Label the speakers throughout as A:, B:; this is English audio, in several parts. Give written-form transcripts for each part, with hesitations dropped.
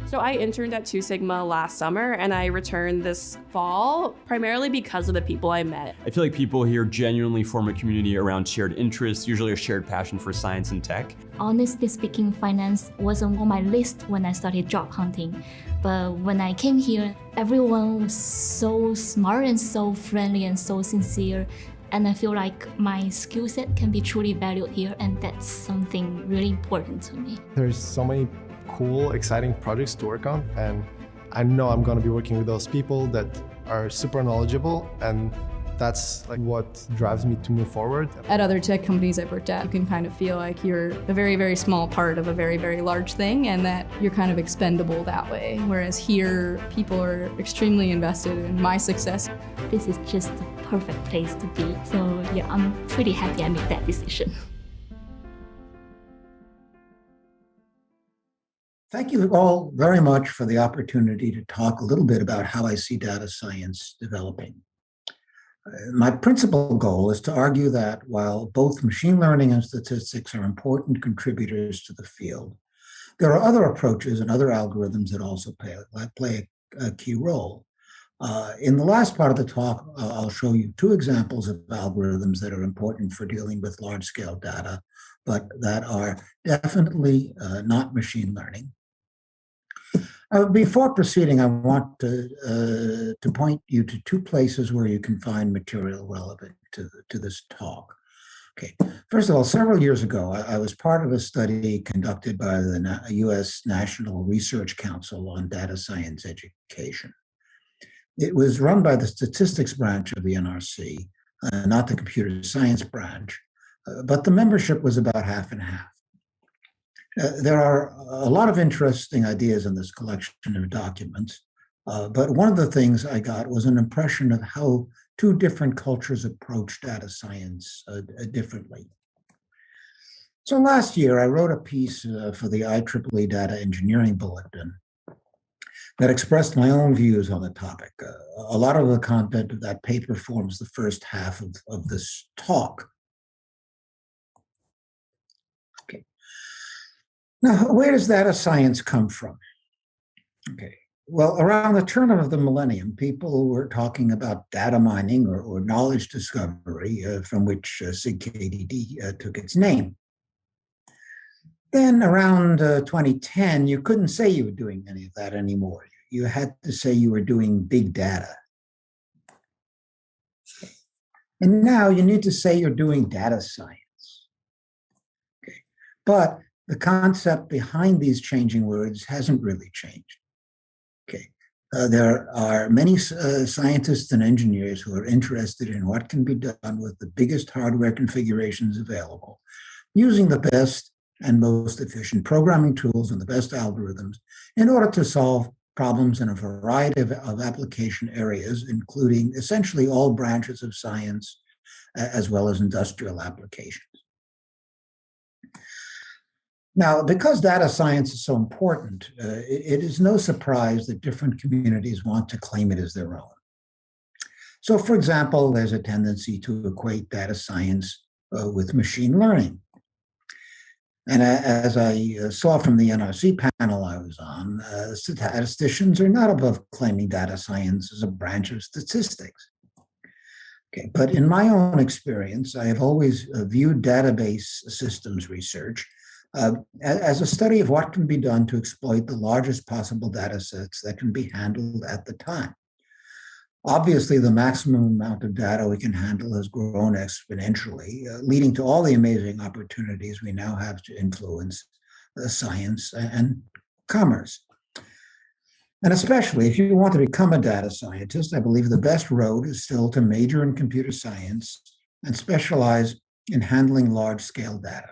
A: So I interned at 2 Sigma last summer, and I returned this fall primarily because of the people I met.
B: I feel like people here genuinely form a community around shared interests, usually a shared passion for science and tech.
C: Honestly speaking, finance wasn't on my list when I started job hunting. But when I came here, everyone was so smart and so friendly and so sincere. And I feel like my skill set can be truly valued here, and that's something really important to me.
D: There's so many cool, exciting projects to work on, and I know I'm going to be working with those people that are super knowledgeable, and that's like what drives me to move forward.
E: At other tech companies I've worked at, you can kind of feel like you're a very, very small part of a very, very large thing, and that you're kind of expendable that way. Whereas here, people are extremely invested in my success.
C: This is just the perfect place to be. So yeah, I'm pretty happy I made that decision.
F: Thank you all very much for the opportunity to talk a little bit about how I see data science developing. My principal goal is to argue that while both machine learning and statistics are important contributors to the field, there are other approaches and other algorithms that also play a key role. In the last part of the talk, I'll show you 2 examples of algorithms that are important for dealing with large-scale data, but that are definitely not machine learning. Before proceeding, I want to point you to 2 places where you can find material relevant to this talk. Okay, first of all, several years ago, I was part of a study conducted by the U.S. National Research Council on Data Science Education. It was run by the statistics branch of the NRC, not the computer science branch, but the membership was about half and half. There are a lot of interesting ideas in this collection of documents, but one of the things I got was an impression of how 2 different cultures approach data science differently. So last year, I wrote a piece for the IEEE Data Engineering Bulletin that expressed my own views on the topic. A lot of the content of that paper forms the first half of this talk. Now, where does data science come from? Okay, well, around the turn of the millennium, people were talking about data mining or knowledge discovery, from which KDD took its name. Then around 2010, you couldn't say you were doing any of that anymore. You had to say you were doing big data. And now you need to say you're doing data science. Okay, but the concept behind these changing words hasn't really changed. Okay, there are many scientists and engineers who are interested in what can be done with the biggest hardware configurations available, using the best and most efficient programming tools and the best algorithms in order to solve problems in a variety of application areas, including essentially all branches of science, as well as industrial applications. Now, because data science is so important, it is no surprise that different communities want to claim it as their own. So, for example, there's a tendency to equate data science with machine learning. And as I saw from the NRC panel I was on, statisticians are not above claiming data science as a branch of statistics. Okay, but in my own experience, I have always viewed database systems research as a study of what can be done to exploit the largest possible data sets that can be handled at the time. Obviously, the maximum amount of data we can handle has grown exponentially, leading to all the amazing opportunities we now have to influence science and commerce. And especially if you want to become a data scientist, I believe the best road is still to major in computer science and specialize in handling large-scale data.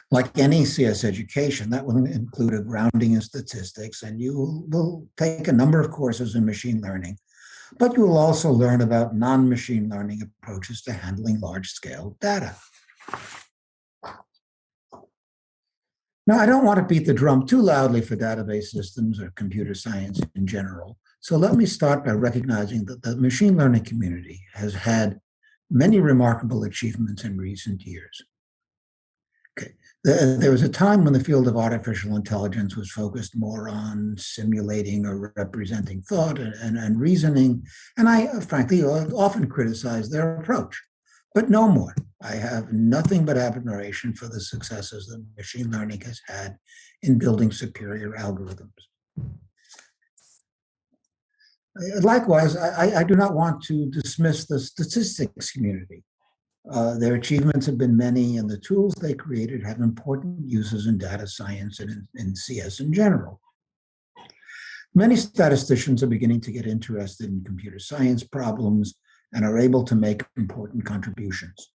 F: Like any CS education, that will include a grounding in statistics, and you will take a number of courses in machine learning, but you will also learn about non-machine learning approaches to handling large-scale data. Now, I don't want to beat the drum too loudly for database systems or computer science in general, so let me start by recognizing that the machine learning community has had many remarkable achievements in recent years. Okay. There was a time when the field of artificial intelligence was focused more on simulating or representing thought and reasoning, and I frankly often criticized their approach, but no more. I have nothing but admiration for the successes that machine learning has had in building superior algorithms. Likewise, I do not want to dismiss the statistics community. Their achievements have been many, and the tools they created have important uses in data science and in CS in general. Many statisticians are beginning to get interested in computer science problems and are able to make important contributions.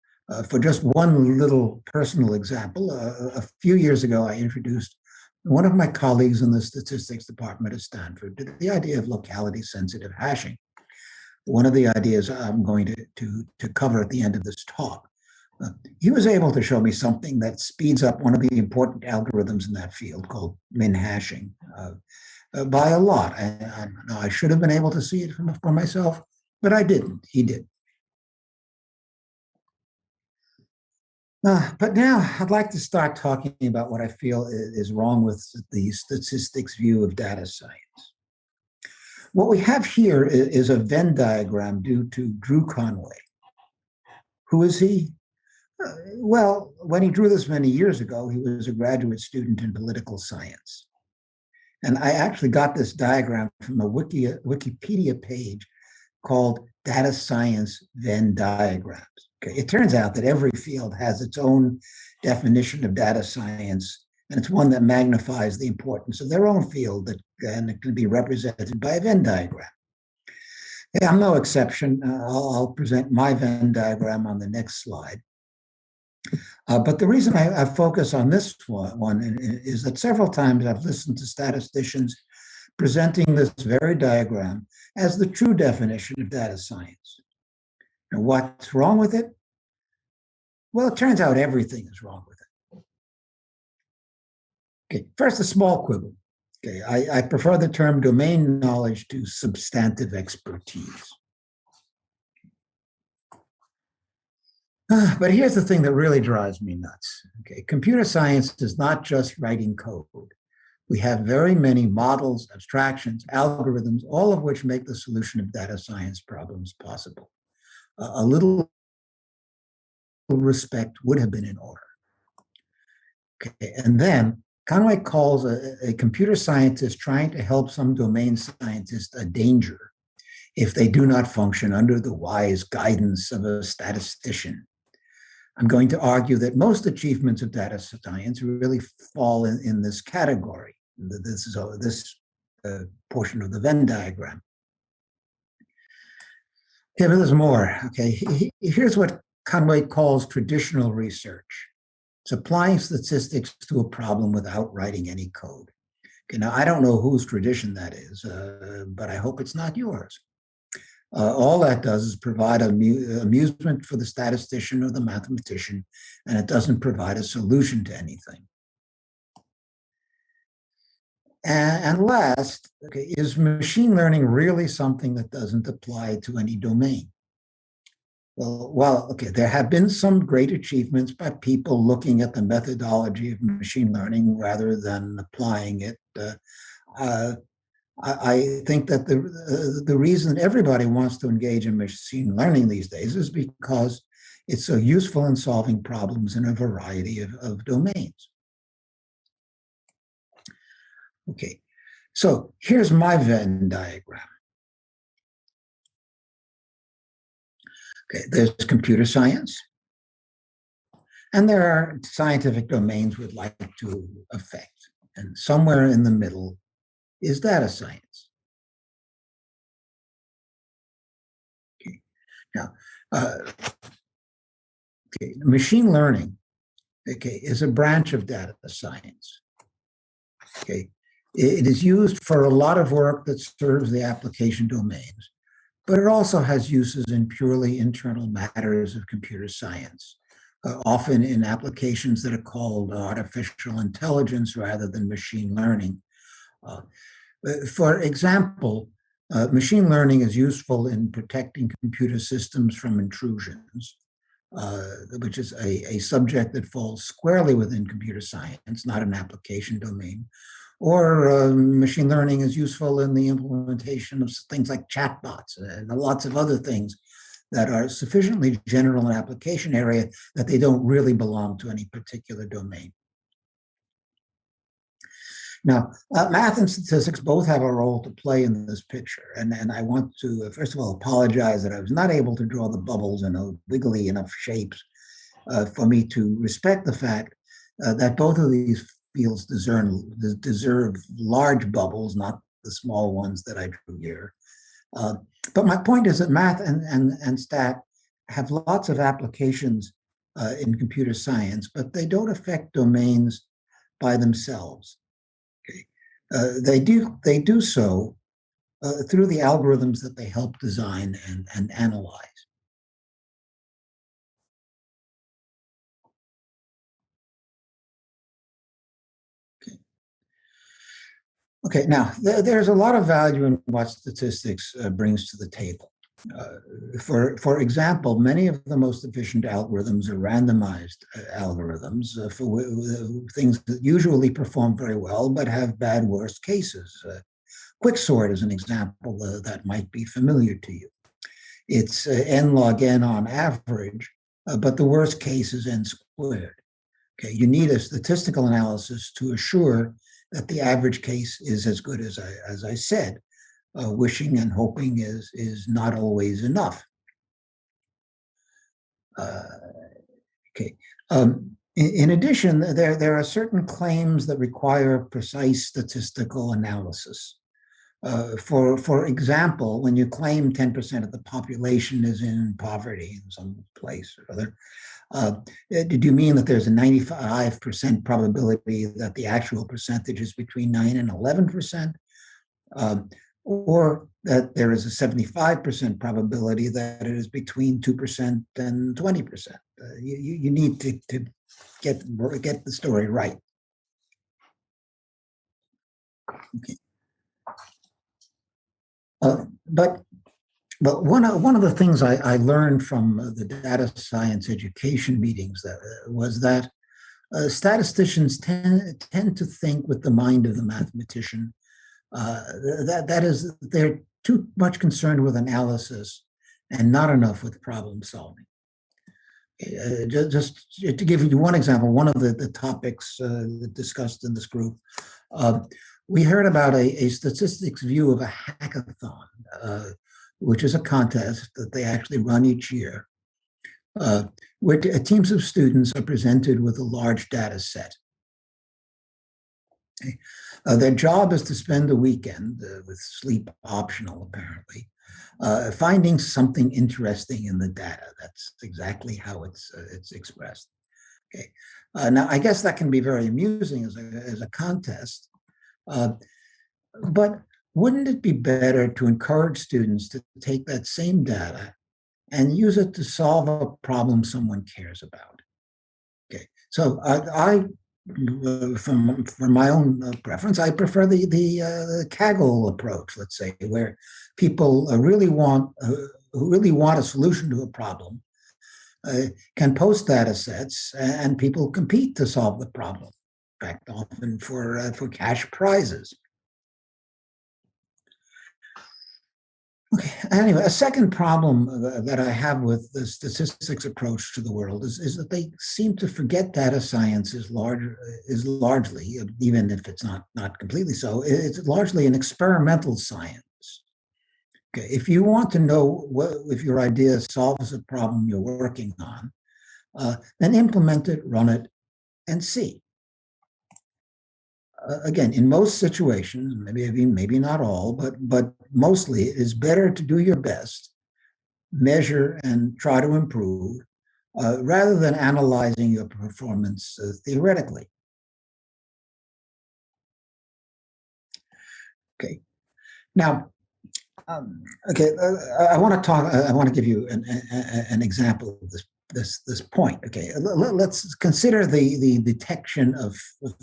F: For just one little personal example, a few years ago, I introduced one of my colleagues in the statistics department at Stanford to the idea of locality-sensitive hashing. One of the ideas I'm going to cover at the end of this talk. He was able to show me something that speeds up one of the important algorithms in that field called min hashing by a lot. I should have been able to see it for myself, but I didn't. He did. But now I'd like to start talking about what I feel is wrong with the statistics view of data science. What we have here is a Venn diagram due to Drew Conway. Who is he? Well, when he drew this many years ago, he was a graduate student in political science. And I actually got this diagram from a Wikipedia page called Data Science Venn Diagrams. Okay. It turns out that every field has its own definition of data science, and it's one that magnifies the importance of their own field, and it can be represented by a Venn diagram. Hey, I'm no exception. I'll present my Venn diagram on the next slide. But the reason I focus on this one is that several times I've listened to statisticians presenting this very diagram as the true definition of data science. And what's wrong with it? Well, it turns out everything is wrong with it. Okay, first, a small quibble. Okay, I prefer the term domain knowledge to substantive expertise. But here's the thing that really drives me nuts. Okay, computer science is not just writing code. We have very many models, abstractions, algorithms, all of which make the solution of data science problems possible. A little respect would have been in order. Okay, and then Conway calls a computer scientist trying to help some domain scientist a danger if they do not function under the wise guidance of a statistician. I'm going to argue that most achievements of data science really fall in this category. This is this portion of the Venn diagram. Okay, but there's more. Okay, here's what Conway calls traditional research. It's applying statistics to a problem without writing any code. Okay, now I don't know whose tradition that is, but I hope it's not yours. All that does is provide amusement for the statistician or the mathematician, and it doesn't provide a solution to anything. And last, okay, is machine learning really something that doesn't apply to any domain? Well, okay, there have been some great achievements by people looking at the methodology of machine learning rather than applying it. I think that the reason everybody wants to engage in machine learning these days is because it's so useful in solving problems in a variety of domains. Okay, so here's my Venn diagram. Okay, there's computer science, and there are scientific domains we'd like to affect, and somewhere in the middle is data science. Okay, now, okay, machine learning, okay, is a branch of data science. Okay, it is used for a lot of work that serves the application domains, but it also has uses in purely internal matters of computer science, often in applications that are called artificial intelligence rather than machine learning. For example, machine learning is useful in protecting computer systems from intrusions. which is a subject that falls squarely within computer science, not an application domain. Or machine learning is useful in the implementation of things like chatbots and lots of other things that are sufficiently general in application area that they don't really belong to any particular domain. Now, math and statistics both have a role to play in this picture. And I want to, first of all, apologize that I was not able to draw the bubbles in wiggly enough shapes for me to respect the fact that both of these fields deserve large bubbles, not the small ones that I drew here. But my point is that math and stat have lots of applications in computer science, but they don't affect domains by themselves. Okay, they do so through the algorithms that they help design and analyze. Okay, now there's a lot of value in what statistics brings to the table. For example, many of the most efficient algorithms are randomized algorithms for things that usually perform very well but have bad worst cases. Quicksort is an example that might be familiar to you. It's n log n on average, but the worst case is n squared. Okay, you need a statistical analysis to assure that the average case is as good as I said. Wishing and hoping is not always enough. Okay. In addition, there are certain claims that require precise statistical analysis. For example, when you claim 10% of the population is in poverty in some place or other, did you mean that there's a 95% probability that the actual percentage is between 9 and 11%? Or that there is a 75% probability that it is between 2% and 20%? You need to get the story right. Okay. But one of the things I learned from the data science education meetings was that statisticians tend to think with the mind of the mathematician. That is, they're too much concerned with analysis and not enough with problem solving. Just to give you one example, one of the topics discussed in this group, we heard about a statistics view of a hackathon, which is a contest that they actually run each year, where teams of students are presented with a large data set. Okay. Their job is to spend a weekend, with sleep optional apparently, finding something interesting in the data. That's exactly how it's expressed. Okay. Now, I guess that can be very amusing as a contest, but wouldn't it be better to encourage students to take that same data and use it to solve a problem someone cares about? Okay, so for my own preference, I prefer the Kaggle approach, let's say, where people who really want a solution to a problem can post data sets and people compete to solve the problem. In fact, often for cash prizes. Okay. Anyway, a second problem that I have with the statistics approach to the world is that they seem to forget data science is largely, even if it's not completely so, it's largely an experimental science. Okay. If you want to know if your idea solves a problem you're working on, then implement it, run it, and see. Again, in most situations, maybe not all, but mostly, it is better to do your best, measure and try to improve, rather than analyzing your performance theoretically. Okay. Now, I want to give you an example of this point. Okay, let's consider the detection of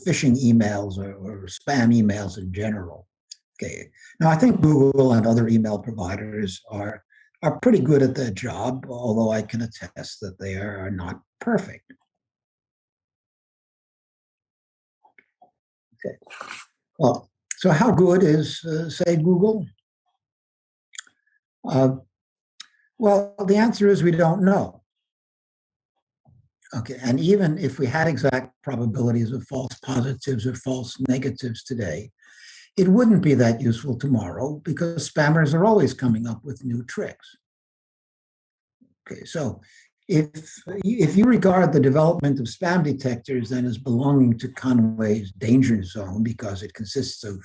F: phishing emails or spam emails in general. Okay, now I think Google and other email providers are are pretty good at their job, although I can attest that they are not perfect. Okay. Well, so how good is, say, Google? Well, the answer is we don't know. Okay, and even if we had exact probabilities of false positives or false negatives today, it wouldn't be that useful tomorrow because spammers are always coming up with new tricks. Okay, so if you regard the development of spam detectors then as belonging to Conway's danger zone because it consists of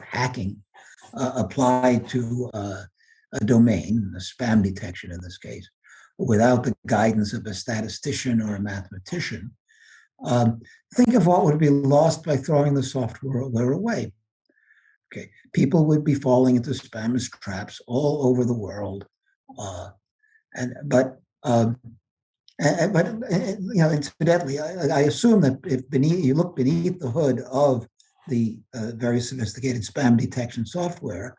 F: hacking applied to a domain, a spam detection in this case, without the guidance of a statistician or a mathematician, think of what would be lost by throwing the software away. Okay, people would be falling into spammers traps all over the world, but incidentally, I assume that if you look beneath the hood of the very sophisticated spam detection software,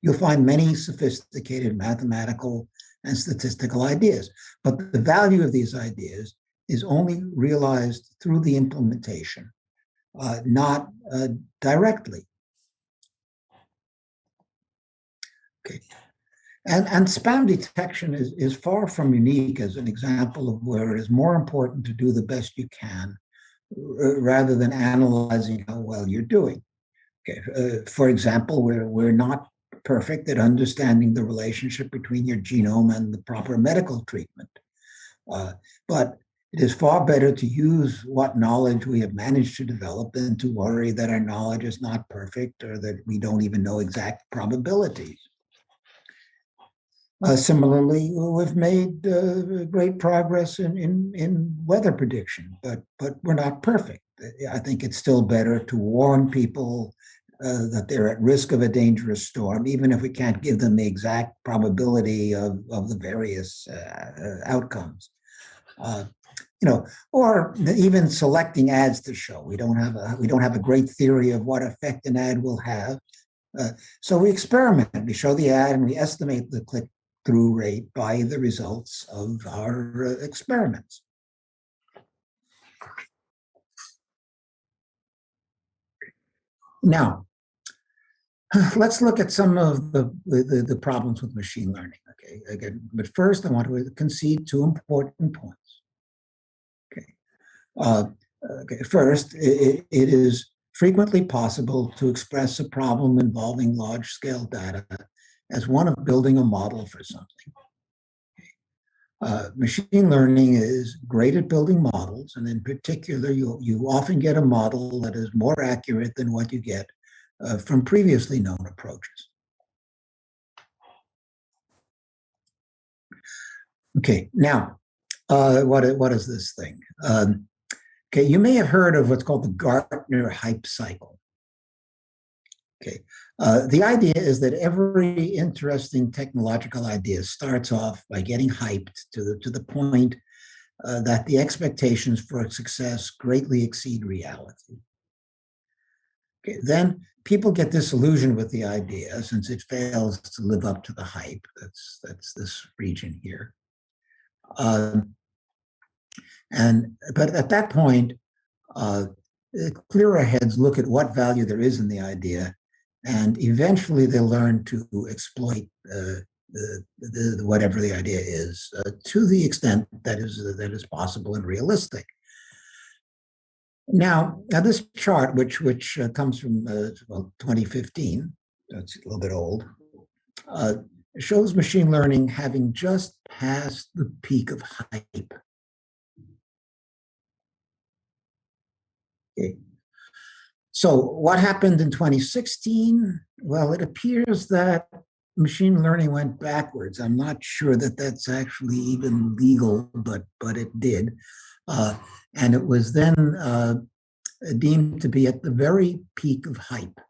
F: you'll find many sophisticated mathematical and statistical ideas. But the value of these ideas is only realized through the implementation, not directly. Okay. And spam detection is far from unique as an example of where it is more important to do the best you can rather than analyzing how well you're doing. Okay. For example, we're not perfect at understanding the relationship between your genome and the proper medical treatment. But it is far better to use what knowledge we have managed to develop than to worry that our knowledge is not perfect or that we don't even know exact probabilities. Similarly, we've made great progress in weather prediction, but we're not perfect. I think it's still better to warn people that they're at risk of a dangerous storm, even if we can't give them the exact probability of the various outcomes. Or even selecting ads to show. We don't have a great theory of what effect an ad will have. So we experiment. We show the ad and we estimate the click-through rate by the results of our experiments. Now, let's look at some of the problems with machine learning. Okay, again, but first I want to concede 2 important points. Okay. First, it is frequently possible to express a problem involving large-scale data as one of building a model for something. Machine learning is great at building models, and in particular, you often get a model that is more accurate than what you get from previously known approaches. Okay, now, what is this thing? Okay, you may have heard of what's called the Gartner hype cycle. Okay, the idea is that every interesting technological idea starts off by getting hyped to the point that the expectations for its success greatly exceed reality. Okay, then people get disillusioned with the idea since it fails to live up to the hype. That's this region here. But at that point, clearer heads look at what value there is in the idea, and eventually they learn to exploit whatever the idea is to the extent that is possible and realistic. Now this chart, which comes from 2015, it's a little bit old, shows machine learning having just passed the peak of hype. Okay. So what happened in 2016? Well, it appears that machine learning went backwards. I'm not sure that that's actually even legal, but it did. And it was then deemed to be at the very peak of hype.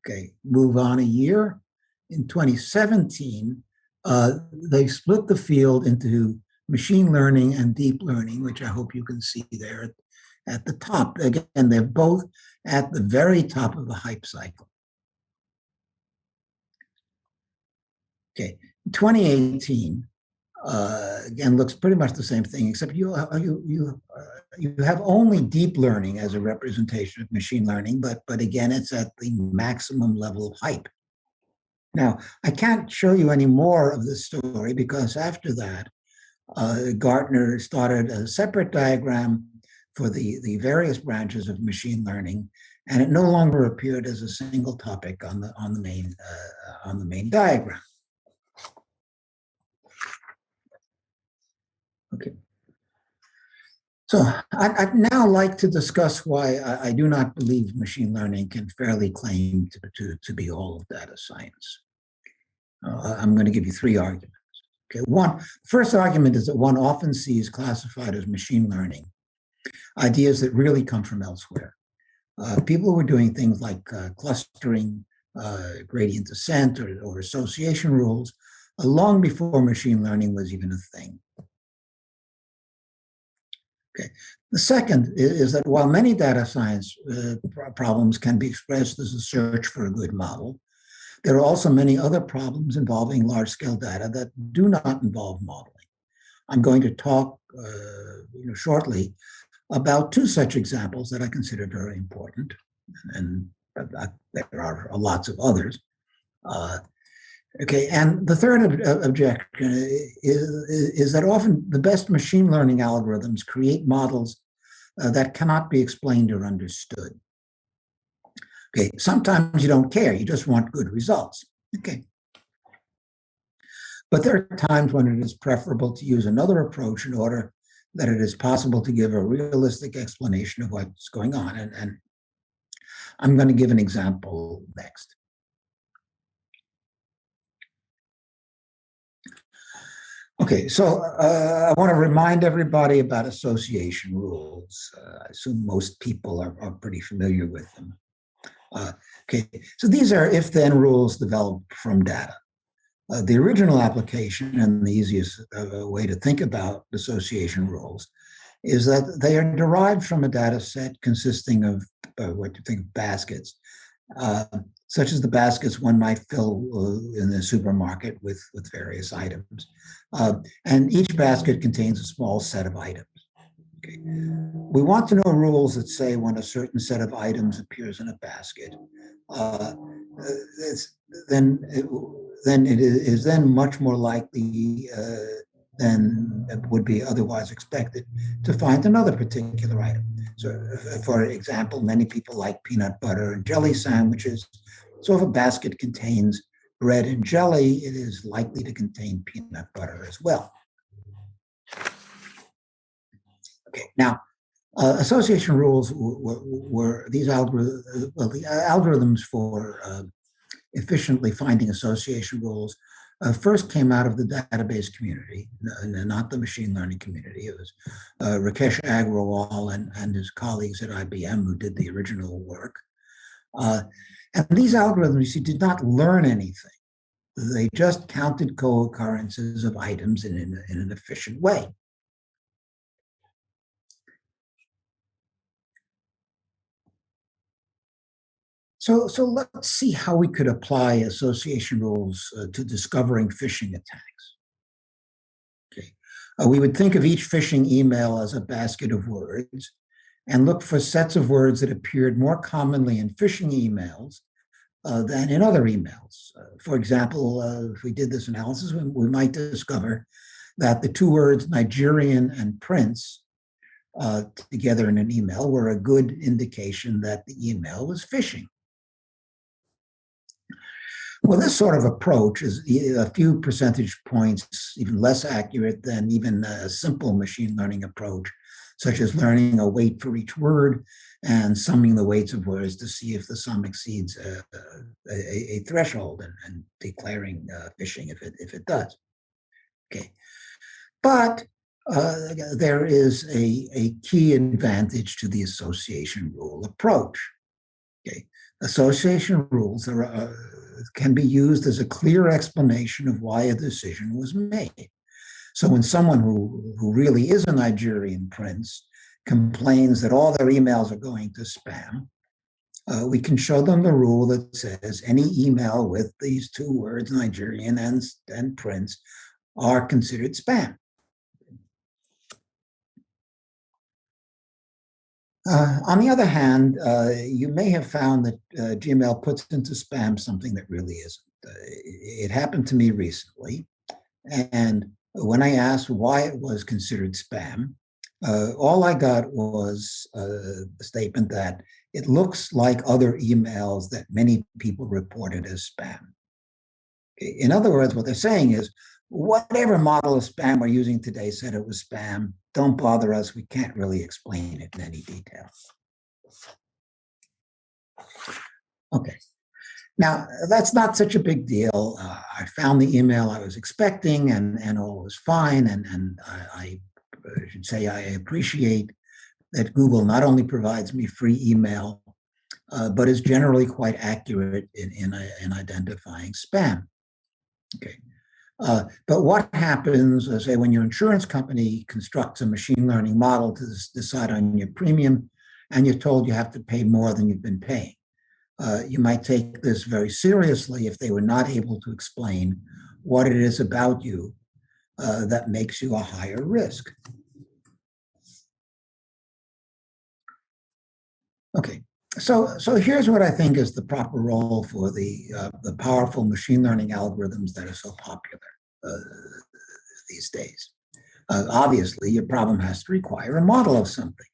F: Okay, move on a year. In 2017, they split the field into machine learning and deep learning, which I hope you can see there at the top. Again, they're both at the very top of the hype cycle. Okay, 2018 again looks pretty much the same thing, except you have only deep learning as a representation of machine learning, but again it's at the maximum level of hype. Now I can't show you any more of this story because after that, Gartner started a separate diagram for the various branches of machine learning, and it no longer appeared as a single topic on the main diagram. Okay. So I'd now like to discuss why I do not believe machine learning can fairly claim to be all of data science. I'm going to give you three arguments. Okay, first argument is that one often sees classified as machine learning ideas that really come from elsewhere. People were doing things like clustering, gradient descent, or association rules long before machine learning was even a thing. Okay. The second is that while many data science problems can be expressed as a search for a good model, there are also many other problems involving large-scale data that do not involve modeling. I'm going to talk shortly about two such examples that I consider very important, and there are lots of others. Okay, and the third objection is that often the best machine learning algorithms create models that cannot be explained or understood. Okay, sometimes you don't care, you just want good results. Okay. But there are times when it is preferable to use another approach in order that it is possible to give a realistic explanation of what's going on. And I'm going to give an example next. Okay, so I want to remind everybody about association rules. I assume most people are pretty familiar with them. Okay, so these are if-then rules developed from data. The original application, and the easiest way to think about association rules, is that they are derived from a data set consisting of what you think of baskets, such as the baskets one might fill in the supermarket with various items. And each basket contains a small set of items. Okay. We want to know rules that say when a certain set of items appears in a basket, then it is then much more likely than would be otherwise expected to find another particular item. So, for example, many people like peanut butter and jelly sandwiches. So if a basket contains bread and jelly, it is likely to contain peanut butter as well. Okay, now, association rules were these algorithms for efficiently finding association rules first came out of the database community, not the machine learning community. It was Rakesh Agrawal and his colleagues at IBM who did the original work. And these algorithms, you see, did not learn anything. They just counted co-occurrences of items in an efficient way. So let's see how we could apply association rules to discovering phishing attacks. Okay. We would think of each phishing email as a basket of words and look for sets of words that appeared more commonly in phishing emails than in other emails. For example, if we did this analysis, we might discover that the two words Nigerian and Prince together in an email were a good indication that the email was phishing. Well, this sort of approach is a few percentage points even less accurate than even a simple machine learning approach, such as learning a weight for each word and summing the weights of words to see if the sum exceeds a threshold and declaring phishing if it does. Okay, but there is a key advantage to the association rule approach. Okay, association rules can be used as a clear explanation of why a decision was made. So when someone who really is a Nigerian prince complains that all their emails are going to spam, we can show them the rule that says any email with these two words, Nigerian and Prince, are considered spam. On the other hand, you may have found that Gmail puts into spam something that really isn't. It happened to me recently, and when I asked why it was considered spam, all I got was a statement that it looks like other emails that many people reported as spam. Okay. In other words, what they're saying is, whatever model of spam we're using today said it was spam. Don't bother us. We can't really explain it in any detail. Okay. Now, that's not such a big deal. I found the email I was expecting, and all was fine. And I should say I appreciate that Google not only provides me free email, but is generally quite accurate in identifying spam. Okay. But what happens, say, when your insurance company constructs a machine learning model to decide on your premium, and you're told you have to pay more than you've been paying? You might take this very seriously if they were not able to explain what it is about you that makes you a higher risk. Okay, so here's what I think is the proper role for the powerful machine learning algorithms that are so popular these days. Obviously, your problem has to require a model of something.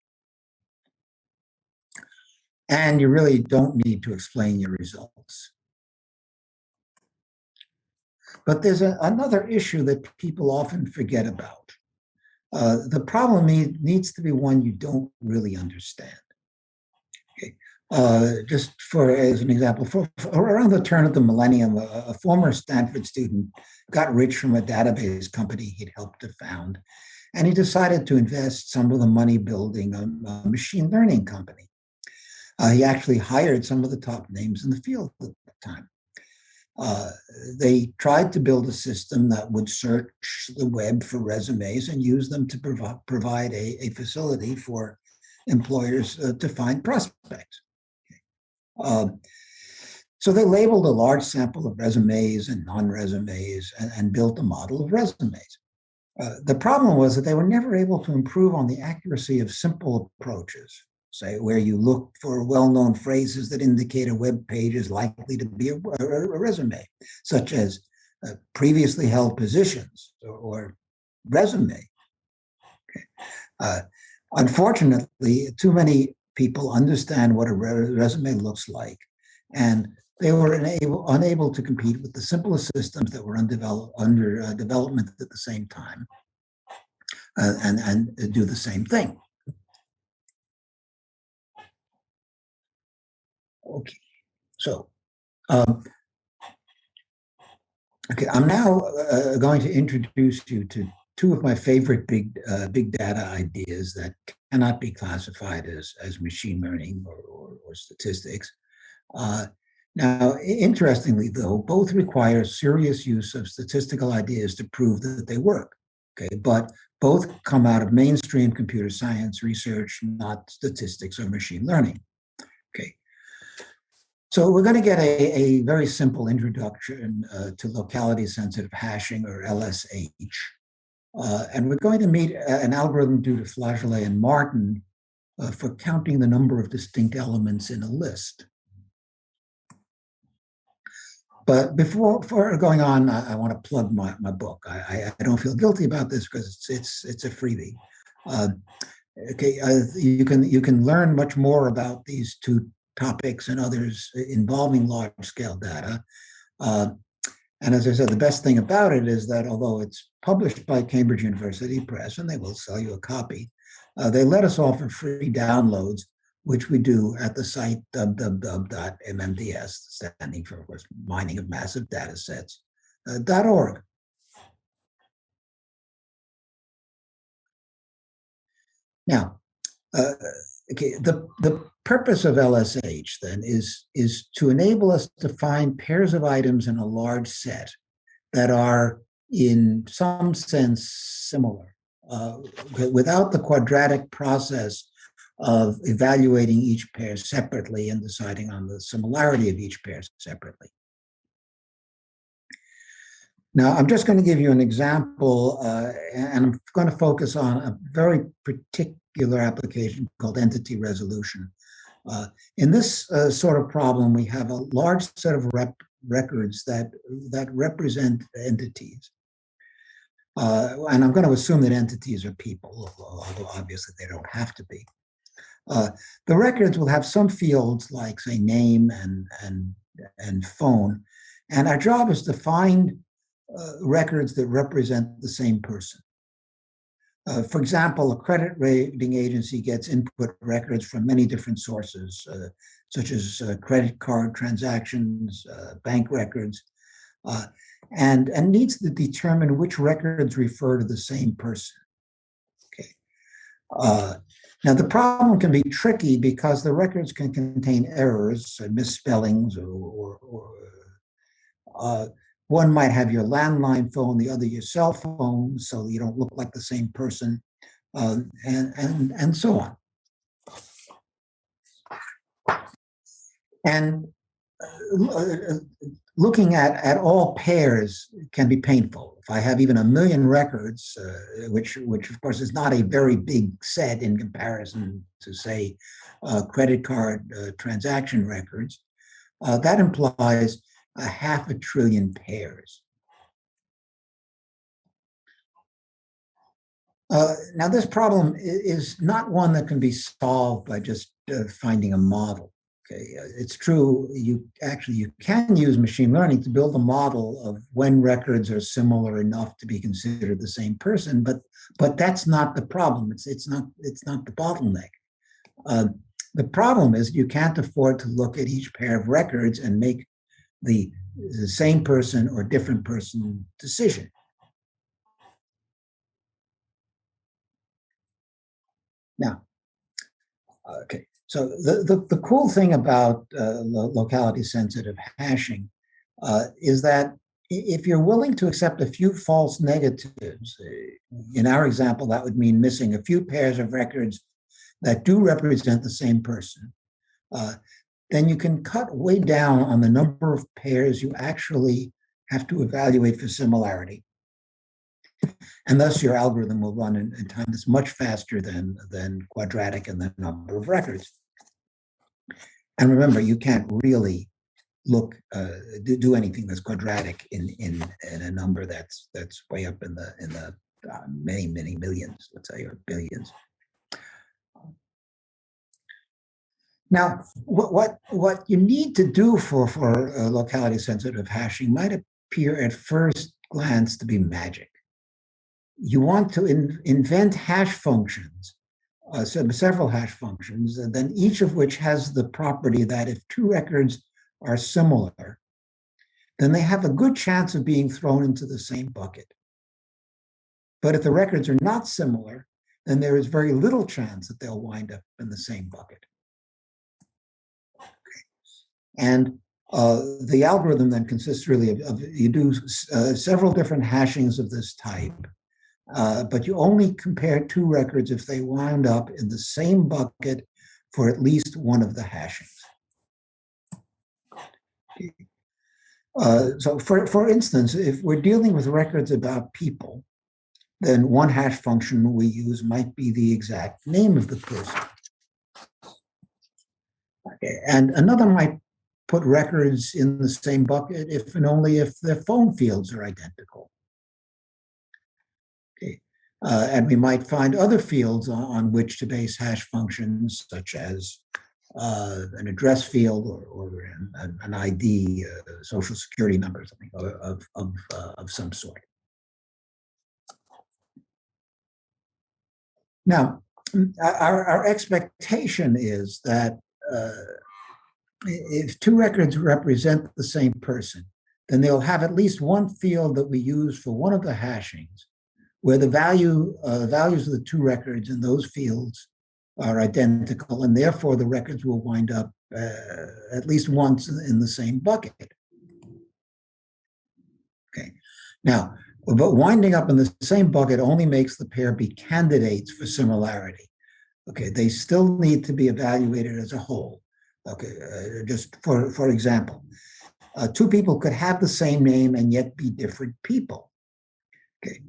F: And you really don't need to explain your results. But there's another issue that people often forget about. The problem needs to be one you don't really understand. Okay. Just as an example, for around the turn of the millennium, a former Stanford student got rich from a database company he'd helped to found, and he decided to invest some of the money building a machine learning company. He actually hired some of the top names in the field at the time. They tried to build a system that would search the web for resumes and use them to provide a facility for employers to find prospects. So they labeled a large sample of resumes and non-resumes and built a model of resumes. The problem was that they were never able to improve on the accuracy of simple approaches, say, where you look for well-known phrases that indicate a web page is likely to be a resume, such as previously held positions or resume. Okay. Unfortunately, too many people understand what a resume looks like, and they were unable to compete with the simplest systems that were under development at the same time and do the same thing. Okay, so I'm now going to introduce you to two of my favorite big data ideas that cannot be classified as machine learning or statistics. Now, interestingly, though, both require serious use of statistical ideas to prove that they work. Okay, but both come out of mainstream computer science research, not statistics or machine learning. Okay. So we're going to get a very simple introduction to locality-sensitive hashing, or LSH. And we're going to meet an algorithm due to Flagellae and Martin for counting the number of distinct elements in a list. But before going on, I want to plug my book. I don't feel guilty about this because it's a freebie. Okay, you can learn much more about these two topics and others involving large-scale data. And as I said, the best thing about it is that although it's published by Cambridge University Press, and they will sell you a copy, they let us offer free downloads, which we do at the site www.mmds, standing for, of course, mining of massive data sets, .org. Now, okay, the purpose of LSH then is to enable us to find pairs of items in a large set that are in some sense similar. Without the quadratic process, of evaluating each pair separately and deciding on the similarity of each pair separately. Now, I'm just going to give you an example, and I'm going to focus on a very particular application called entity resolution. In this sort of problem, we have a large set of records that represent entities. And I'm going to assume that entities are people, although obviously they don't have to be. The records will have some fields like, say, name and phone. And our job is to find records that represent the same person. For example, a credit rating agency gets input records from many different sources, such as credit card transactions, bank records, and needs to determine which records refer to the same person. Okay. Now, the problem can be tricky because the records can contain errors, misspellings, or one might have your landline phone, the other your cell phone, so you don't look like the same person, and so on. And looking at all pairs can be painful. If I have even 1 million records, which of course is not a very big set in comparison to, say, credit card transaction records, that implies 500 billion pairs. Now, this problem is not one that can be solved by just finding a model. Okay, it's true, you can use machine learning to build a model of when records are similar enough to be considered the same person, but that's not the problem. It's not the bottleneck. The problem is you can't afford to look at each pair of records and make the same person or different person decision. Now, okay. So the cool thing about locality-sensitive hashing is that if you're willing to accept a few false negatives, in our example, that would mean missing a few pairs of records that do represent the same person, then you can cut way down on the number of pairs you actually have to evaluate for similarity. And thus your algorithm will run in time that's much faster than quadratic in the number of records. And remember, you can't really do anything that's quadratic in a number that's way up in the many millions, let's say, or billions. Now, what you need to do for locality-sensitive hashing might appear at first glance to be magic. You want to invent hash functions, several hash functions, and then each of which has the property that if two records are similar, then they have a good chance of being thrown into the same bucket. But if the records are not similar, then there is very little chance that they'll wind up in the same bucket. And the algorithm then consists really of you do several different hashings of this type, but you only compare two records if they wound up in the same bucket for at least one of the hashings. So for instance, if we're dealing with records about people, then one hash function we use might be the exact name of the person. Okay. And another might put records in the same bucket if and only if their phone fields are identical. Okay. And we might find other fields on which to base hash functions, such as an address field or an ID, social security number, something of some sort. Now, our expectation is that if two records represent the same person, then they'll have at least one field that we use for one of the hashings, where the values of the two records in those fields are identical, and therefore the records will wind up at least once in the same bucket. Okay. Now, but winding up in the same bucket only makes the pair be candidates for similarity. Okay, they still need to be evaluated as a whole. Okay, just for example, two people could have the same name and yet be different people. Okay,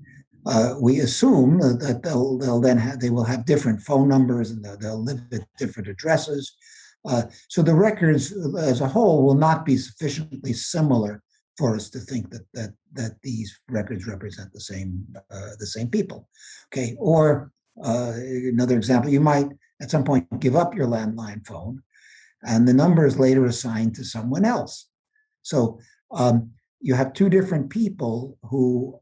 F: we assume that they will have different phone numbers and they'll live at different addresses. So the records as a whole will not be sufficiently similar for us to think that these records represent the same people. Okay, or another example, you might at some point give up your landline phone, and the number is later assigned to someone else. So you have two different people who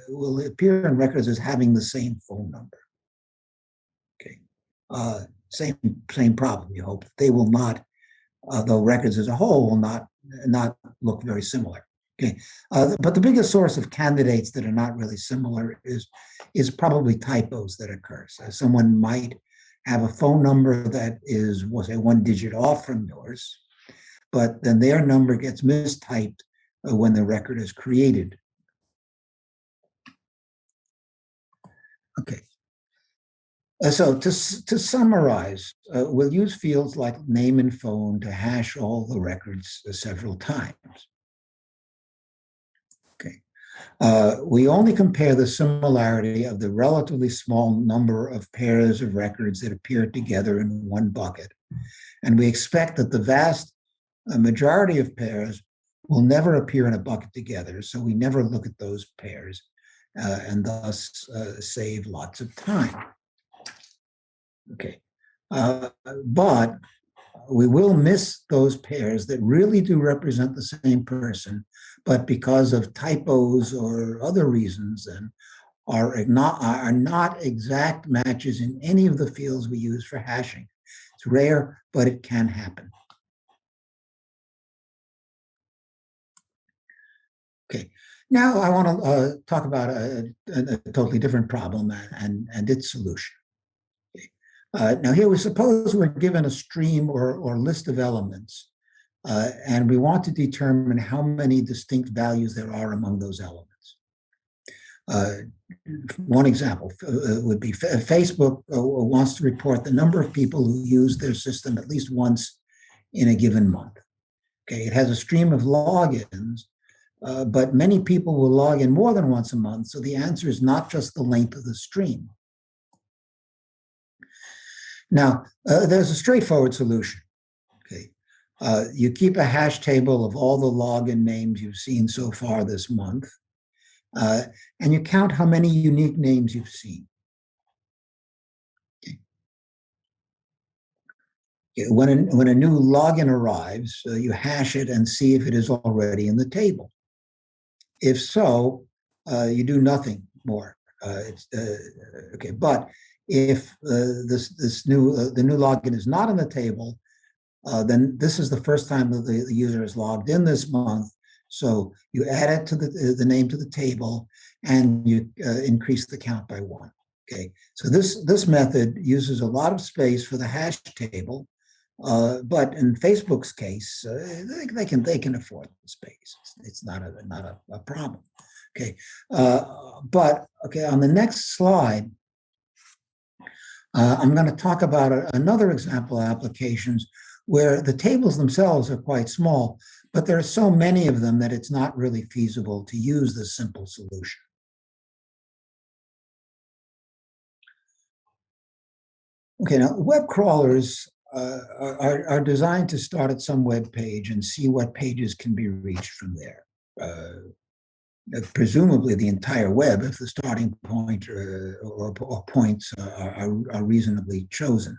F: will appear in records as having the same phone number. Okay, same problem. You hope they will not, though records as a whole will not look very similar. Okay, but the biggest source of candidates that are not really similar is probably typos that occur. So someone might have a phone number that is, we'll say, one digit off from yours, but then their number gets mistyped when the record is created. Okay. So to summarize, we'll use fields like name and phone to hash all the records several times. Okay. We only compare the similarity of the relatively small number of pairs of records that appear together in one bucket. And we expect that the vast majority of pairs will never appear in a bucket together, so we never look at those pairs and thus save lots of time. Okay, but we will miss those pairs that really do represent the same person, but because of typos or other reasons, and are not exact matches in any of the fields we use for hashing. It's rare, but it can happen. Okay, now I want to talk about a totally different problem and its solution. Now here we suppose we're given a stream or list of elements, and we want to determine how many distinct values there are among those elements. One example would be Facebook wants to report the number of people who use their system at least once in a given month. Okay, it has a stream of logins, but many people will log in more than once a month, so the answer is not just the length of the stream. Now, there's a straightforward solution. Okay, you keep a hash table of all the login names you've seen so far this month, and you count how many unique names you've seen. Okay. Okay. When a new login arrives, you hash it and see if it is already in the table. If so, you do nothing more. Okay, but if the new login is not in the table, then this is the first time that the user is logged in this month. So you add it to the name to the table, and you increase the count by 1. Okay, so this method uses a lot of space for the hash table, but in Facebook's case, they can afford the space. It's not a problem. Okay, but okay, on the next slide, I'm going to talk about another example of applications where the tables themselves are quite small, but there are so many of them that it's not really feasible to use this simple solution. Okay, now web crawlers are designed to start at some web page and see what pages can be reached from there. Presumably the entire web if the starting point or points are reasonably chosen.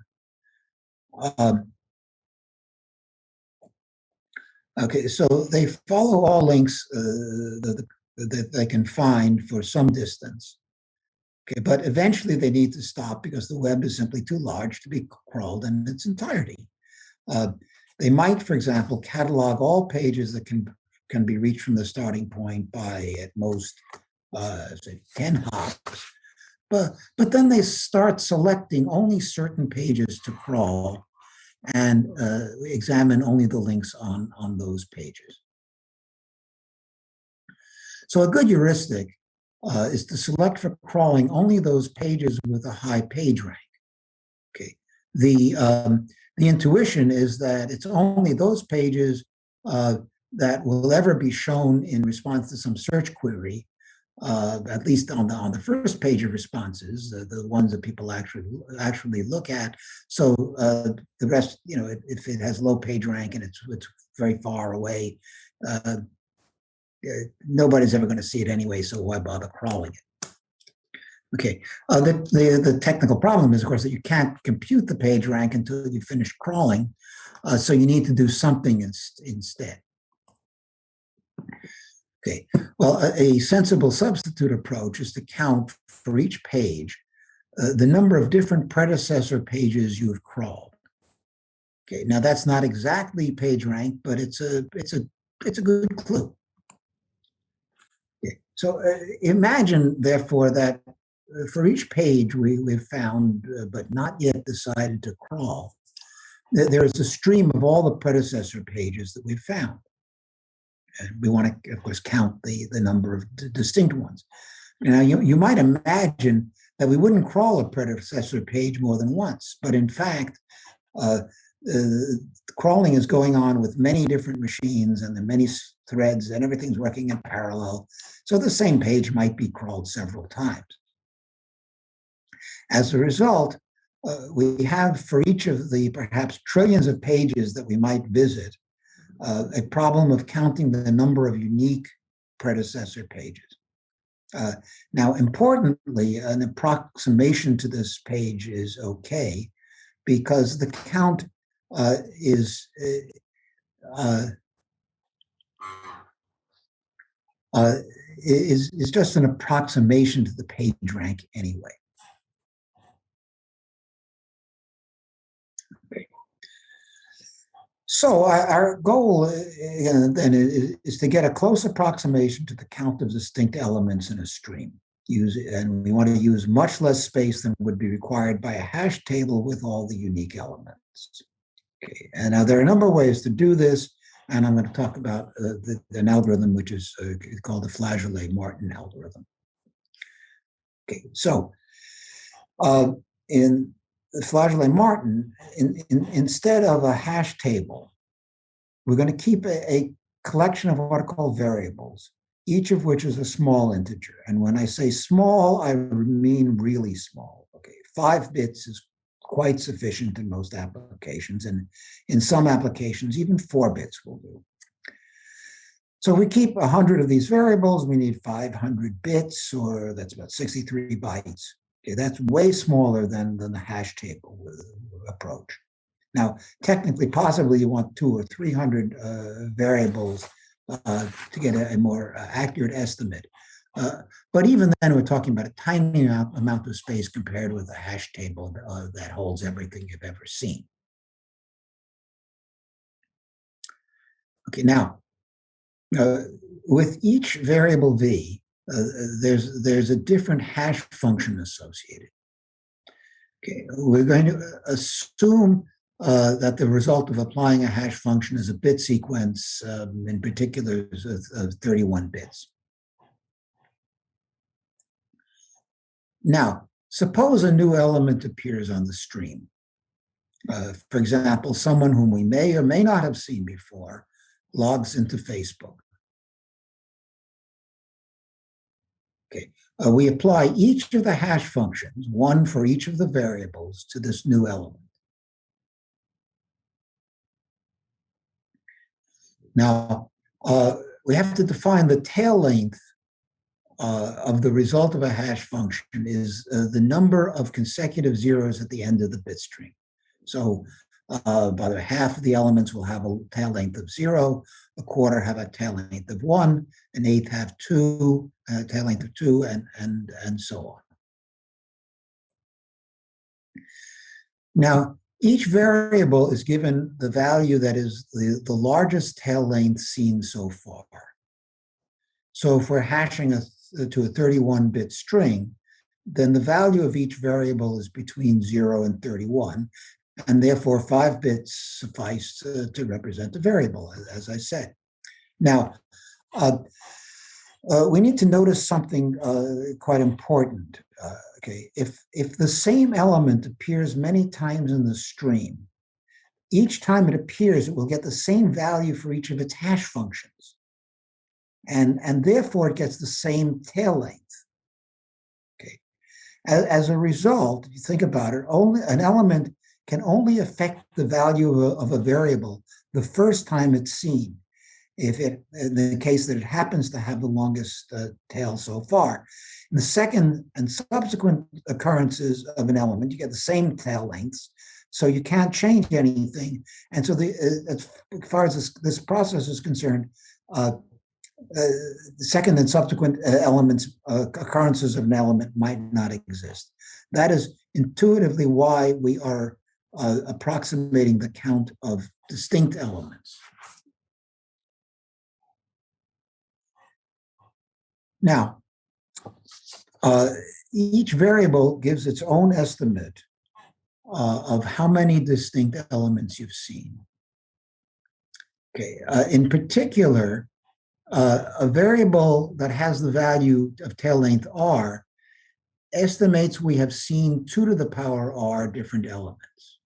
F: Okay, so they follow all links that they can find for some distance. Okay, but eventually they need to stop because the web is simply too large to be crawled in its entirety. They might, for example, catalog all pages that can be reached from the starting point by at most, say, 10 hops. But then they start selecting only certain pages to crawl and examine only the links on those pages. So a good heuristic is to select for crawling only those pages with a high page rank. Okay, The intuition is that it's only those pages that will ever be shown in response to some search query, at least on the first page of responses, the ones that people actually look at. So the rest, if it has low page rank and it's very far away, nobody's ever going to see it anyway. So why bother crawling it? Okay. The technical problem is, of course, that you can't compute the page rank until you finish crawling. So you need to do something instead. Okay. Well, a sensible substitute approach is to count for each page the number of different predecessor pages you have crawled. Okay. Now that's not exactly page rank, but it's a good clue. Okay. So imagine, therefore, that for each page we've found but not yet decided to crawl, there is a stream of all the predecessor pages that we've found. And we want to, of course, count the number of distinct ones. Now, you might imagine that we wouldn't crawl a predecessor page more than once, but in fact, crawling is going on with many different machines and the many threads, and everything's working in parallel. So the same page might be crawled several times. As a result, we have, for each of the perhaps trillions of pages that we might visit, a problem of counting the number of unique predecessor pages. Now, importantly, an approximation to this page is okay, because the count is just an approximation to the page rank anyway. So our goal then is to get a close approximation to the count of distinct elements in a stream. And we want to use much less space than would be required by a hash table with all the unique elements. Okay. And now there are a number of ways to do this, and I'm going to talk about an algorithm which is called the Flagellae-Martin algorithm. Okay, so in the Flagellae-Martin, instead of a hash table, we're going to keep a collection of what are called variables, each of which is a small integer. And when I say small, I mean really small. Okay, 5 bits is quite sufficient in most applications, and in some applications, even 4 bits will do. So we keep 100 of these variables. We need 500 bits, or that's about 63 bytes. Okay, that's way smaller than the hash table approach. Now, technically, possibly you want 200 or 300 variables to get a more accurate estimate. But even then, we're talking about a tiny amount of space compared with a hash table that holds everything you've ever seen. Okay, now, with each variable v, there's a different hash function associated. Okay, we're going to assume that the result of applying a hash function is a bit sequence, in particular of 31 bits. Now, suppose a new element appears on the stream. For example, someone whom we may or may not have seen before logs into Facebook. Okay, we apply each of the hash functions, one for each of the variables, to this new element. Now, we have to define the tail length of the result of a hash function is the number of consecutive zeros at the end of the bit string. So about half of the elements will have a tail length of 0, a quarter have a tail length of 1, an eighth have 2, a tail length of 2, and so on. Now, each variable is given the value that is the largest tail length seen so far. So if we're hashing to a 31-bit string, then the value of each variable is between 0 and 31, and therefore 5 bits suffice to represent the variable, as I said. Now, we need to notice something quite important. okay, if the same element appears many times in the stream, each time it appears, it will get the same value for each of its hash functions. And therefore, it gets the same tail length. Okay. As a result, if you think about it, only an element can only affect the value of a variable the first time it's seen, if it, in the case that it happens to have the longest tail so far. In the second and subsequent occurrences of an element, you get the same tail lengths, so you can't change anything. And so as far as this process is concerned, the second and subsequent occurrences of an element might not exist. That is intuitively why we are approximating the count of distinct elements. Now, each variable gives its own estimate of how many distinct elements you've seen. Okay, in particular, a variable that has the value of tail length r estimates we have seen 2 to the power r different elements.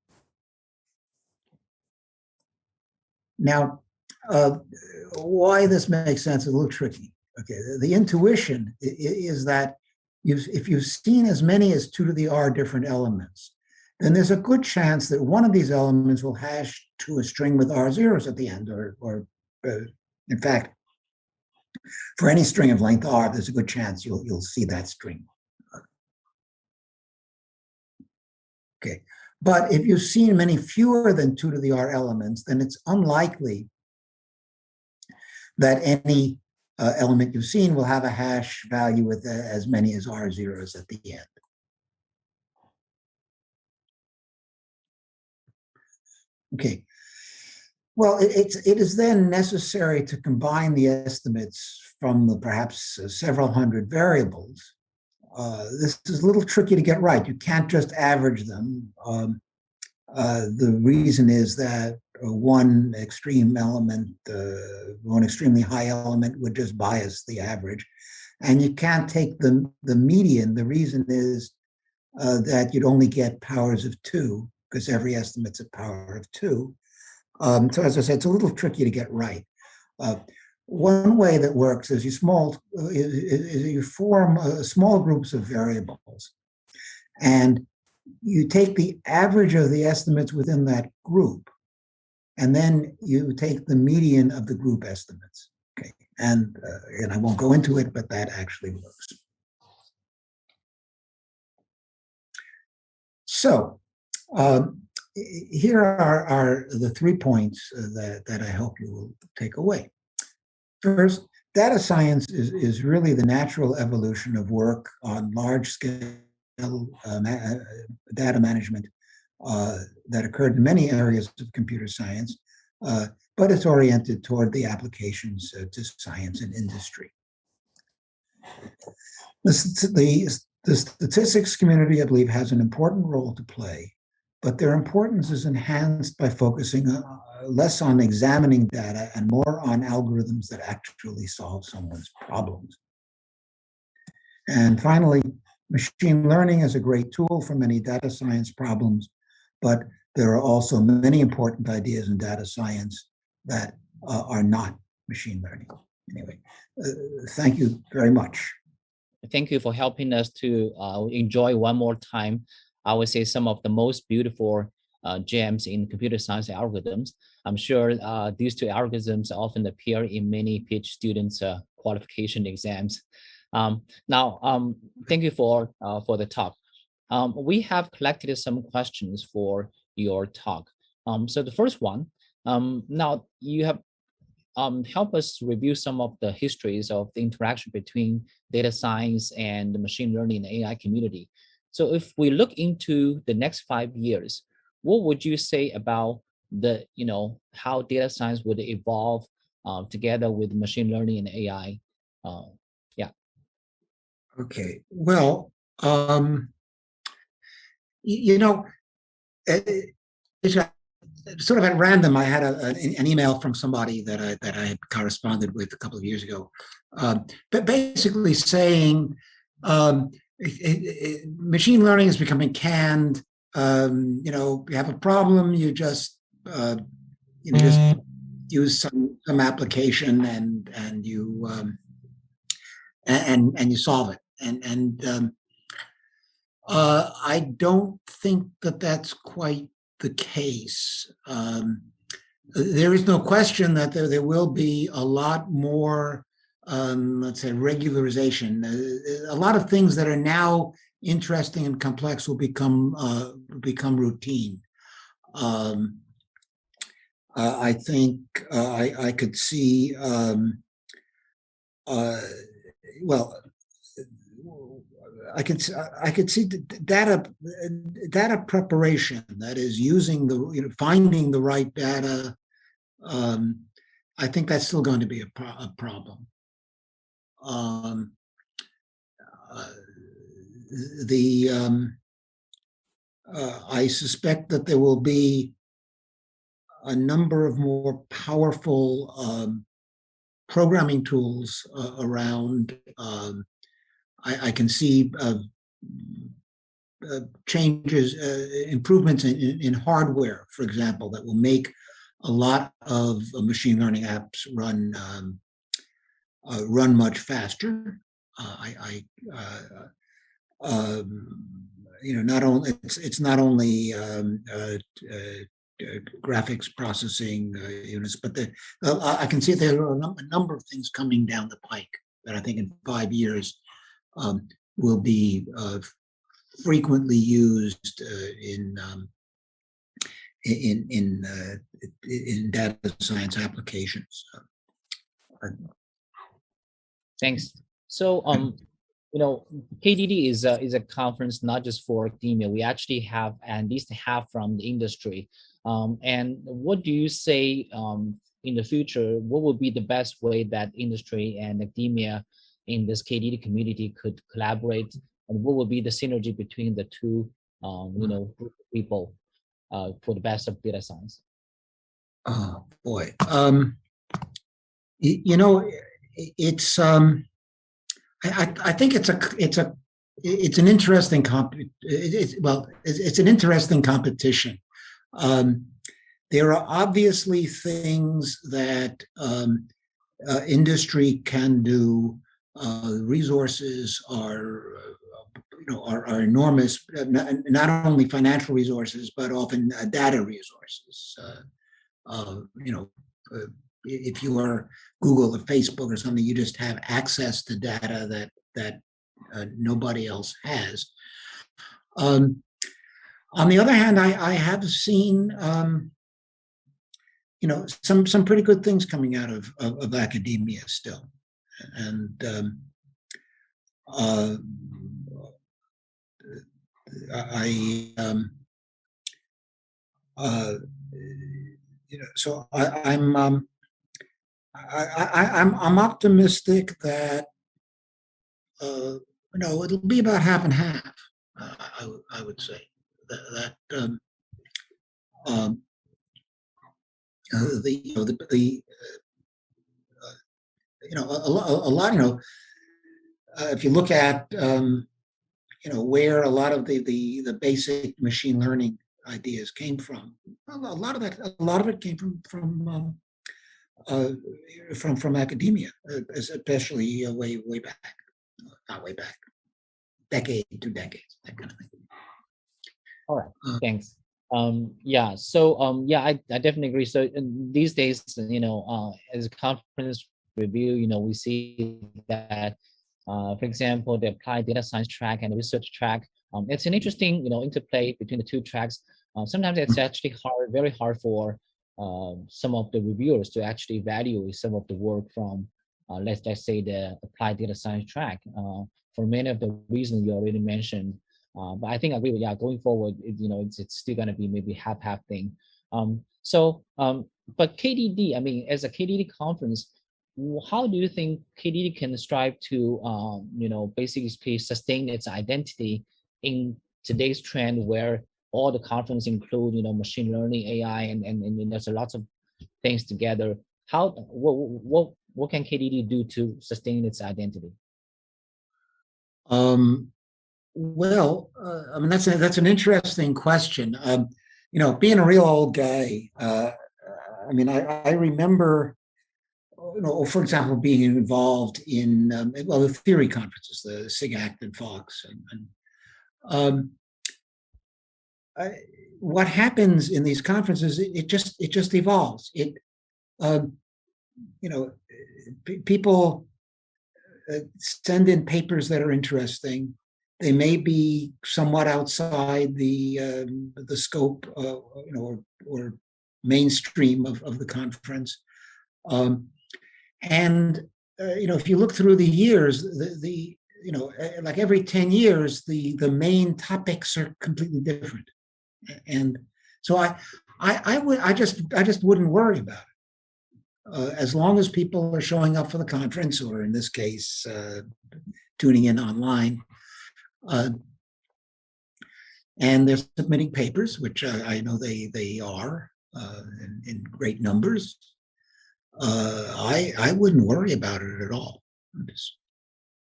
F: Now, why this makes sense is a little tricky. Okay, the intuition is that if you've seen as many as 2 to the r different elements, then there's a good chance that one of these elements will hash to a string with r zeros at the end, or in fact, for any string of length r, there's a good chance you'll see that string. Okay, but if you've seen many fewer than 2 to the r elements, then it's unlikely that any element you've seen will have a hash value with as many as r zeros at the end. Okay. Well, it is then necessary to combine the estimates from the perhaps several hundred variables. This is a little tricky to get right. You can't just average them. The reason is that one extreme element, one extremely high element would just bias the average. And you can't take the median. The reason is that you'd only get powers of 2, because every estimate's a power of 2. So as I said, it's a little tricky to get right. One way that works is you form small groups of variables, and you take the average of the estimates within that group, and then you take the median of the group estimates. Okay, and I won't go into it, but that actually works. So. Here are the 3 points that I hope you will take away. First, data science is really the natural evolution of work on large-scale data management that occurred in many areas of computer science, but it's oriented toward the applications to science and industry. The statistics community, I believe, has an important role to play, but their importance is enhanced by focusing less on examining data and more on algorithms that actually solve someone's problems. And finally, machine learning is a great tool for many data science problems, but there are also many important ideas in data science that are not machine learning. Anyway, thank you very much.
G: Thank you for helping us to enjoy one more time, I would say, some of the most beautiful gems in computer science algorithms. I'm sure these 2 algorithms often appear in many PhD students' qualification exams. Now, thank you for the talk. We have collected some questions for your talk. So the first one, now you have helped us review some of the histories of the interaction between data science and the machine learning and AI community. So if we look into the next 5 years, what would you say about the, how data science would evolve together with machine learning and AI? Yeah.
F: Okay. Well, sort of at random, I had an email from somebody that I had corresponded with a couple of years ago, but basically saying, machine learning is becoming canned. You have a problem, you just just use some application and you solve it. I don't think that that's quite the case. There is no question that there will be a lot more, let's say, regularization. A lot of things that are now interesting and complex will become routine. I think I could see, well, I could see data preparation. That is using finding the right data. I think that's still going to be a problem. I suspect that there will be a number of more powerful programming tools around. I can see changes, improvements in hardware, for example, that will make a lot of machine learning apps run much faster. Not only it's not only graphics processing units, but I can see there are a number of things coming down the pike that I think in 5 years will be frequently used in data science applications.
G: Thanks. So, KDD is a conference not just for academia. We actually have at least half from the industry. And what do you say in the future? What would be the best way that industry and academia in this KDD community could collaborate, and what would be the synergy between the two, group of people for the best of data science?
F: Oh boy, it's I think it's an interesting it's an interesting competition. There are obviously things that industry can do. Resources are enormous, not only financial resources, but often data resources. If you are Google or Facebook or something, you just have access to data that nobody else has. On the other hand, I have seen some pretty good things coming out of academia still, and so I'm optimistic that it'll be about half and half. I would say that a lot. If you look at where a lot of the basic machine learning ideas came from, a lot of it came from academia, especially way back, not way back, decade, 2 decades, that kind of thing.
G: All right, thanks. I definitely agree. So these days, as a conference review, we see that, for example, the applied data science track and the research track, it's an interesting, interplay between the two tracks. Sometimes it's actually very hard for some of the reviewers to actually evaluate some of the work from, let's say, the applied data science track, for many of the reasons you already mentioned. But I think I agree with going forward, it's still going to be maybe half thing. But KDD, as a KDD conference, how do you think KDD can strive to, basically sustain its identity in today's trend where all the conference include, machine learning, AI, and there's a lots of things together. What can KDD do to sustain its identity?
F: Well, I mean, that's an interesting question. Being a real old guy, I mean, I remember, for example, being involved in the theory conferences, the SIGACT and Fox, and what happens in these conferences, it just evolves. People send in papers that are interesting. They may be somewhat outside the scope, or mainstream of the conference. If you look through the years, like every 10 years, the main topics are completely different. And so I just wouldn't worry about it. As long as people are showing up for the conference, or in this case, tuning in online, and they're submitting papers, which I know they are in great numbers. I wouldn't worry about it at all.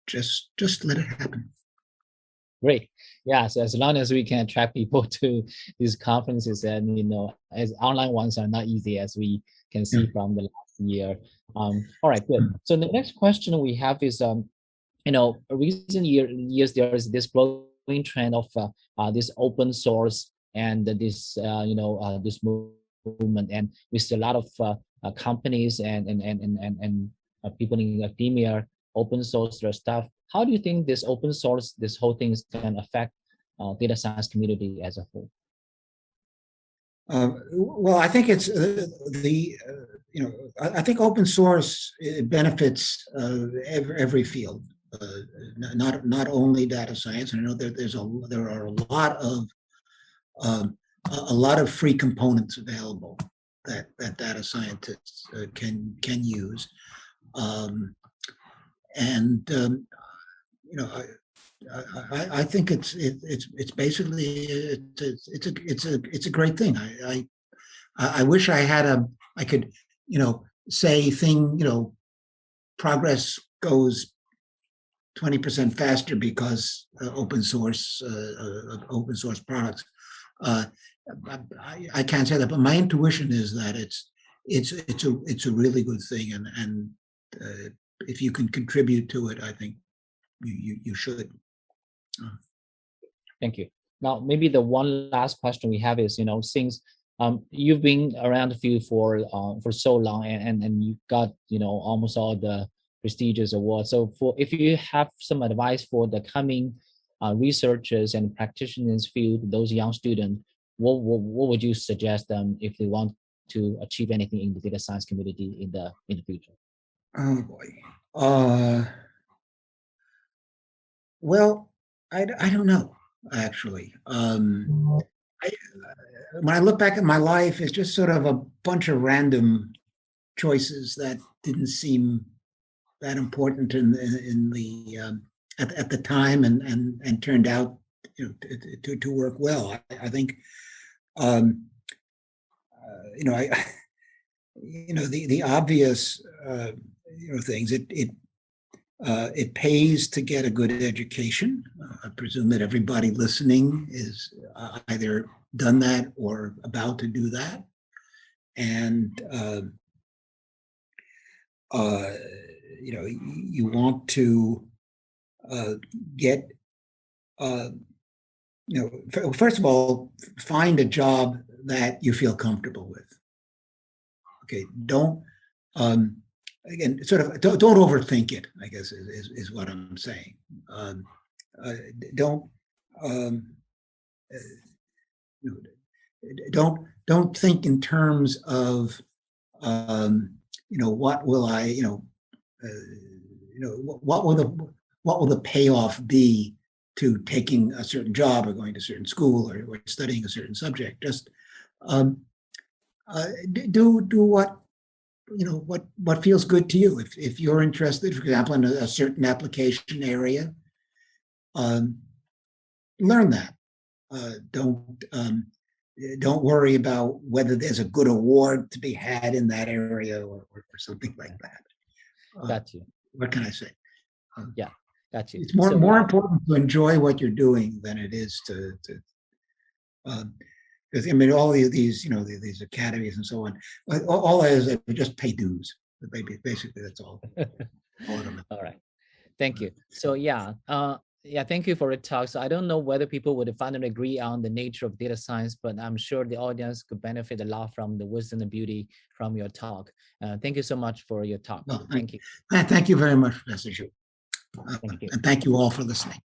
F: Just let it happen.
G: Great. Yeah, so as long as we can attract people to these conferences, and as online ones are not easy, as we can see from the last year. All right, good. So the next question we have is, recent years there is this growing trend of this open source and this this movement, and we see a lot of companies and people in academia open source their stuff. How do you think this open source, this whole thing is going to affect data science community as a whole?
F: Well, I think it's I think open source benefits every field, not only data science. I know that there are a lot of free components available that data scientists can use, I think it's basically it's a great thing. I wish I could say progress goes 20% faster because open source products. I can't say that, but my intuition is that it's a really good thing, and if you can contribute to it, I think you should.
G: Thank you. Now, maybe the one last question we have is, since you've been around the field for so long, and you got almost all the prestigious awards. So if you have some advice for the coming researchers and practitioners field, those young students, what would you suggest them if they want to achieve anything in the data science community in the future?
F: Oh boy. Well, I don't know, actually. When I look back at my life, it's just sort of a bunch of random choices that didn't seem that important at the time, and turned out to work well. I think the obvious things. It pays to get a good education. I presume that everybody listening is either done that or about to do that. And you want to get first of all, find a job that you feel comfortable with. Okay, don't again, sort of don't overthink it, I guess is what I'm saying. Don't think in terms of what will what will the payoff be to taking a certain job or going to a certain school or studying a certain subject. Just do what feels good to you. If you're interested, for example, in a certain application area, learn that. Don't worry about whether there's a good award to be had in that area or something like that.
G: Got you.
F: What can I say?
G: Yeah. Got you.
F: It's more
G: So,
F: more important to enjoy what you're doing than it is to because I mean all these these academies and so on. All that is that we just pay dues. Basically, that's all. All of them.
G: All right. Thank you. So yeah, thank you for the talk. So I don't know whether people would finally agree on the nature of data science, but I'm sure the audience could benefit a lot from the wisdom and beauty from your talk. Thank you so much for your talk.
F: Well,
G: Thank you.
F: Thank you very much, Professor Zhu.
G: Thank you.
F: And thank you all for listening.